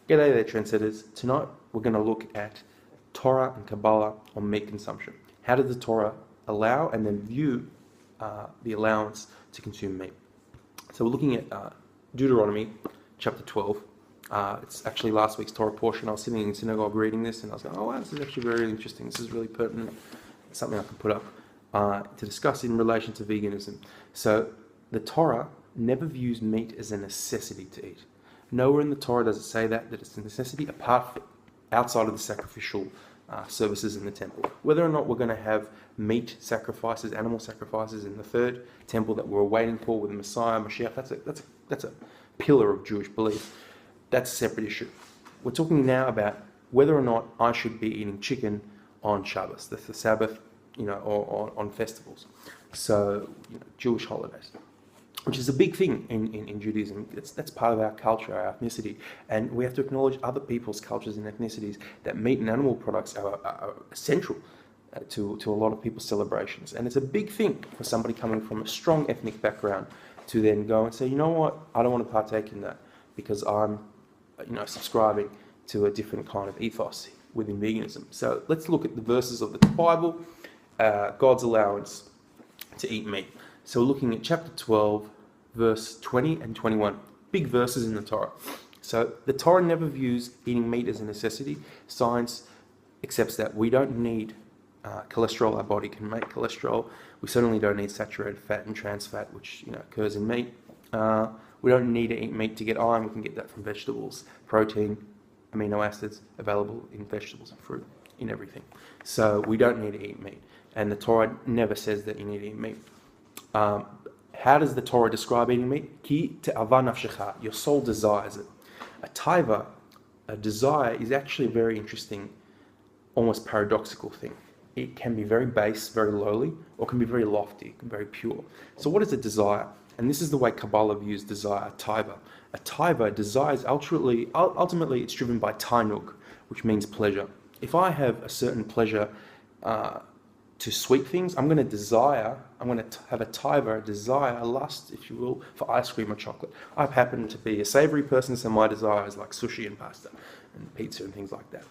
G'day there, trendsetters. Tonight we're going to look at Torah and Kabbalah on meat consumption. How does the Torah allow and then view the allowance to consume meat? So we're looking at Deuteronomy chapter 12. It's actually last week's Torah portion. I was sitting in synagogue reading this and I was going, oh wow, this is actually very interesting. This is really pertinent. It's something I can put up to discuss in relation to veganism. So the Torah never views meat as a necessity to eat. Nowhere in the Torah does it say that it's a necessity outside of the sacrificial services in the temple. Whether or not we're going to have meat sacrifices, animal sacrifices in the third temple that we're waiting for with the Messiah, Mashiach, that's a pillar of Jewish belief. That's a separate issue. We're talking now about whether or not I should be eating chicken on Shabbos, that's the Sabbath, or on festivals. So, Jewish holidays, which is a big thing in Judaism. That's part of our culture, our ethnicity. And we have to acknowledge other people's cultures and ethnicities, that meat and animal products are essential to a lot of people's celebrations. And it's a big thing for somebody coming from a strong ethnic background to then go and say, you know what, I don't want to partake in that because I'm subscribing to a different kind of ethos within veganism. So let's look at the verses of the Bible, God's allowance to eat meat. So we're looking at chapter 12, verse 20 and 21. Big verses in the Torah. So the Torah never views eating meat as a necessity. Science accepts that we don't need cholesterol. Our body can make cholesterol. We certainly don't need saturated fat and trans fat, which occurs in meat. We don't need to eat meat to get iron. We can get that from vegetables. Protein, amino acids available in vegetables and fruit, in everything. So we don't need to eat meat. And the Torah never says that you need to eat meat. How does the Torah describe eating meat? Ki te'ava nafshecha, your soul desires it. A taiva, a desire, is actually a very interesting, almost paradoxical thing. It can be very base, very lowly, or can be very lofty, very pure. So what is a desire? And this is the way Kabbalah views desire, a taiva. A taiva desires, ultimately it's driven by tainug, which means pleasure. If I have a certain pleasure to sweet things, I'm going to have a taiva, a desire, a lust, if you will, for ice cream or chocolate. I happen to be a savory person, so my desire is like sushi and pasta and pizza and things like that.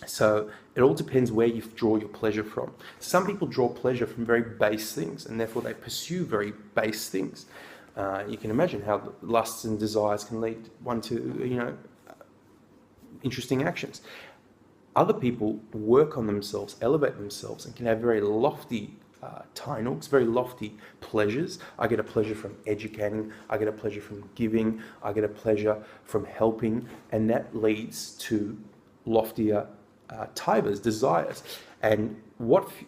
So it all depends where you draw your pleasure from. Some people draw pleasure from very base things, and therefore they pursue very base things. You can imagine how lusts and desires can lead one to, interesting actions. Other people work on themselves, elevate themselves, and can have very lofty tainugs, very lofty pleasures. I get a pleasure from educating, I get a pleasure from giving, I get a pleasure from helping, and that leads to loftier taivas, desires. And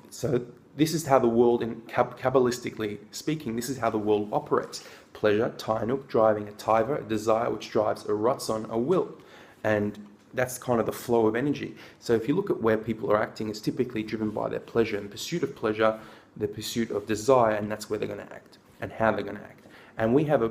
so this is how the world, in Kabbalistically speaking, this is how the world operates. Pleasure, tainug, driving a taiva, a desire which drives a ratzon, a will. And that's kind of the flow of energy. So if you look at where people are acting, it's typically driven by their pleasure and pursuit of pleasure, the pursuit of desire, and that's where they're going to act and how they're going to act. And we have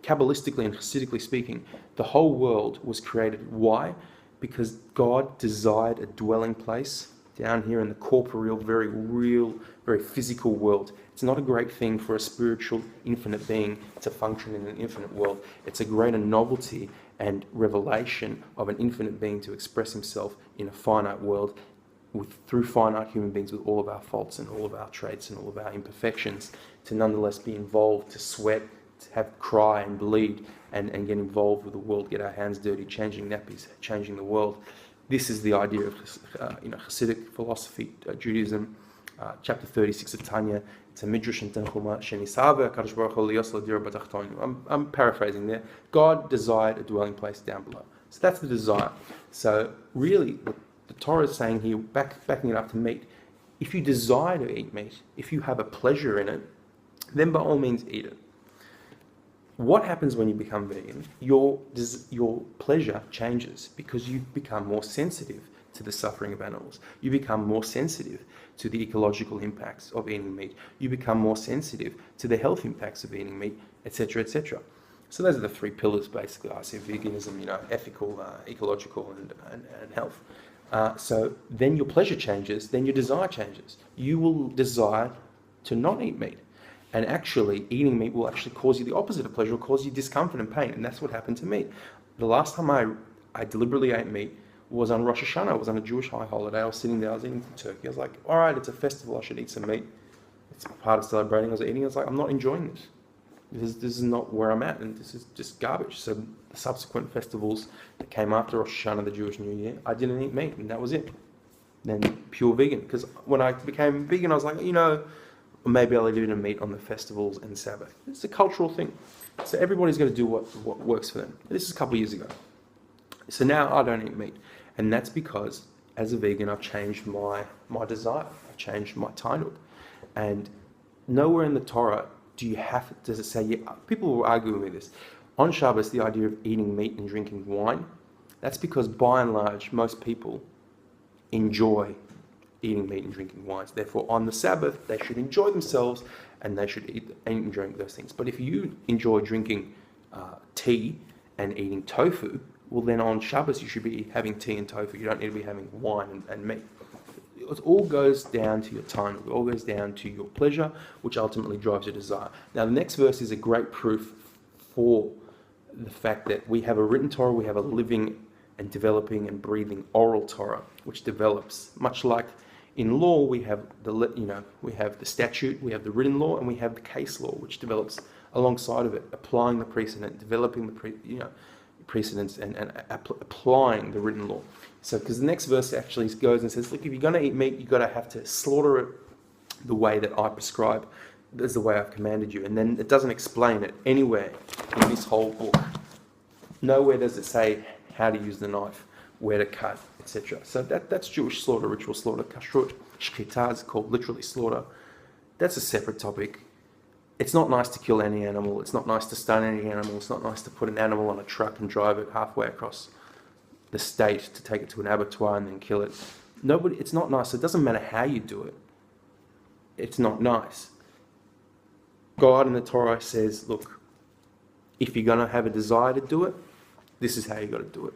Kabbalistically and Chassidically speaking, the whole world was created. Why? Because God desired a dwelling place down here in the corporeal, very real, very physical world. It's not a great thing for a spiritual, infinite being to function in an infinite world. It's a greater novelty and revelation of an infinite being to express himself in a finite world through finite human beings with all of our faults and all of our traits and all of our imperfections, to nonetheless be involved, to sweat, to have cry and bleed and get involved with the world, get our hands dirty, changing nappies, changing the world. This is the idea of Chassidic philosophy, Judaism, chapter 36 of Tanya. It's a midrash in Tanchuma. I'm paraphrasing there. God desired a dwelling place down below. So that's the desire. So really, the Torah is saying here, backing it up to meat. If you desire to eat meat, if you have a pleasure in it, then by all means eat it. What happens when you become vegan? Your pleasure changes because you become more sensitive to the suffering of animals. You become more sensitive to the ecological impacts of eating meat. You become more sensitive to the health impacts of eating meat, etc., etc. So those are the three pillars, basically. I see veganism, ethical, ecological, and health. So then your pleasure changes, then your desire changes. You will desire to not eat meat. And actually, eating meat will actually cause you the opposite of pleasure, will cause you discomfort and pain. And that's what happened to me. The last time I deliberately ate meat was on Rosh Hashanah. It was on a Jewish high holiday. I was sitting there, I was eating turkey. I was like, all right, it's a festival, I should eat some meat. It's part of celebrating. I was eating. I was like, I'm not enjoying this. This is not where I'm at, and this is just garbage. So the subsequent festivals that came after Rosh Hashanah, the Jewish New Year, I didn't eat meat, and that was it. Then pure vegan. Because when I became vegan, I was like, maybe I'll eat a meat on the festivals and Sabbath. It's a cultural thing. So everybody's going to do what works for them. This is a couple of years ago. So now I don't eat meat. And that's because, as a vegan, I've changed my desire. I've changed my tainug. And nowhere in the Torah does it say, people will argue with me this. On Shabbos, the idea of eating meat and drinking wine, that's because by and large, most people enjoy eating meat and drinking wines. Therefore, on the Sabbath, they should enjoy themselves and they should eat and drink those things. But if you enjoy drinking tea and eating tofu, well then on Shabbos you should be having tea and tofu. You don't need to be having wine and meat. It all goes down to your time. It all goes down to your pleasure, which ultimately drives your desire. Now, the next verse is a great proof for the fact that we have a written Torah, we have a living and developing and breathing oral Torah, which develops. Much like in law, we have we have the statute, we have the written law, and we have the case law, which develops alongside of it, applying the precedent, developing the precedents, and applying the written law. So, because the next verse actually goes and says, look, if you're going to eat meat, you've got to have to slaughter it the way that I prescribe. That's the way I've commanded you. And then it doesn't explain it anywhere in this whole book. Nowhere does it say how to use the knife, where to cut, etc. So that's Jewish slaughter, ritual slaughter. Kashrut, shkita is called literally slaughter. That's a separate topic. It's not nice to kill any animal. It's not nice to stun any animal. It's not nice to put an animal on a truck and drive it halfway across the state to take it to an abattoir and then kill it. It's not nice. It doesn't matter how you do it. It's not nice. God in the Torah says, look, if you're going to have a desire to do it, this is how you got to do it.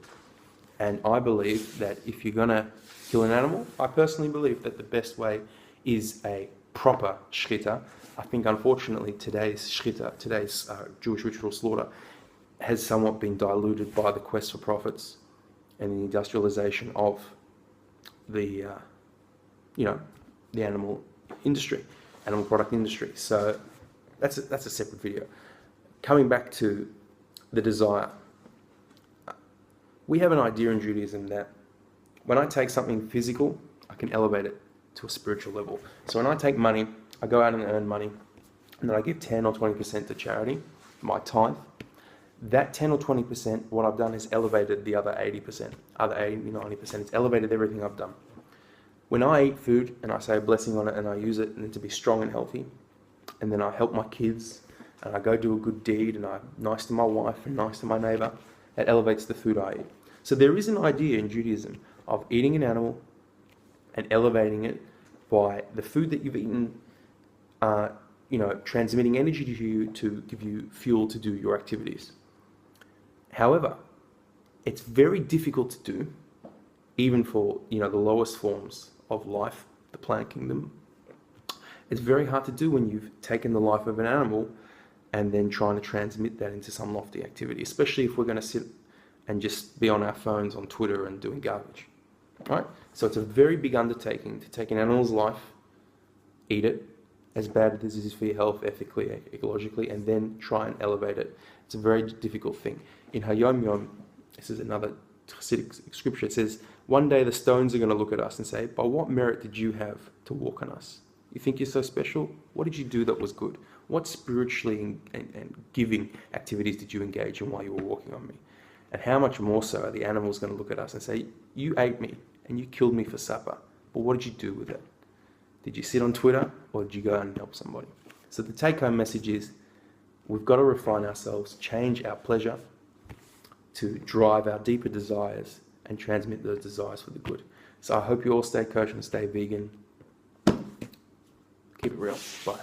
And I believe that if you're going to kill an animal, I personally believe that the best way is a proper shchita. I think, unfortunately, today's shchita, today's Jewish ritual slaughter, has somewhat been diluted by the quest for profits and the industrialization of the animal industry, animal product industry. So that's a separate video. Coming back to the desire, we have an idea in Judaism that when I take something physical, I can elevate it to a spiritual level. So when I take money, I go out and earn money, and then I give 10 or 20% to charity, my tithe. That 10 or 20%, what I've done is elevated the other 80%, other 80, 90%. It's elevated everything I've done. When I eat food and I say a blessing on it and I use it and to be strong and healthy, and then I help my kids and I go do a good deed and I'm nice to my wife and nice to my neighbor, that elevates the food I eat. So there is an idea in Judaism of eating an animal and elevating it by the food that you've eaten, transmitting energy to you to give you fuel to do your activities. However, it's very difficult to do, even for the lowest forms of life, the plant kingdom. It's very hard to do when you've taken the life of an animal and then trying to transmit that into some lofty activity, especially if we're going to sit and just be on our phones on Twitter and doing garbage, right? So it's a very big undertaking to take an animal's life, eat it, as bad as it is for your health, ethically, ecologically, and then try and elevate it. It's a very difficult thing. In Hayom Yom, this is another Chassidic scripture, it says, one day the stones are going to look at us and say, by what merit did you have to walk on us? You think you're so special? What did you do that was good? What spiritually and giving activities did you engage in while you were walking on me? And how much more so are the animals going to look at us and say, you ate me and you killed me for supper, but what did you do with it? Did you sit on Twitter or did you go out and help somebody? So the take-home message is, we've got to refine ourselves, change our pleasure to drive our deeper desires and transmit those desires for the good. So I hope you all stay kosher and stay vegan. Keep it real. Bye.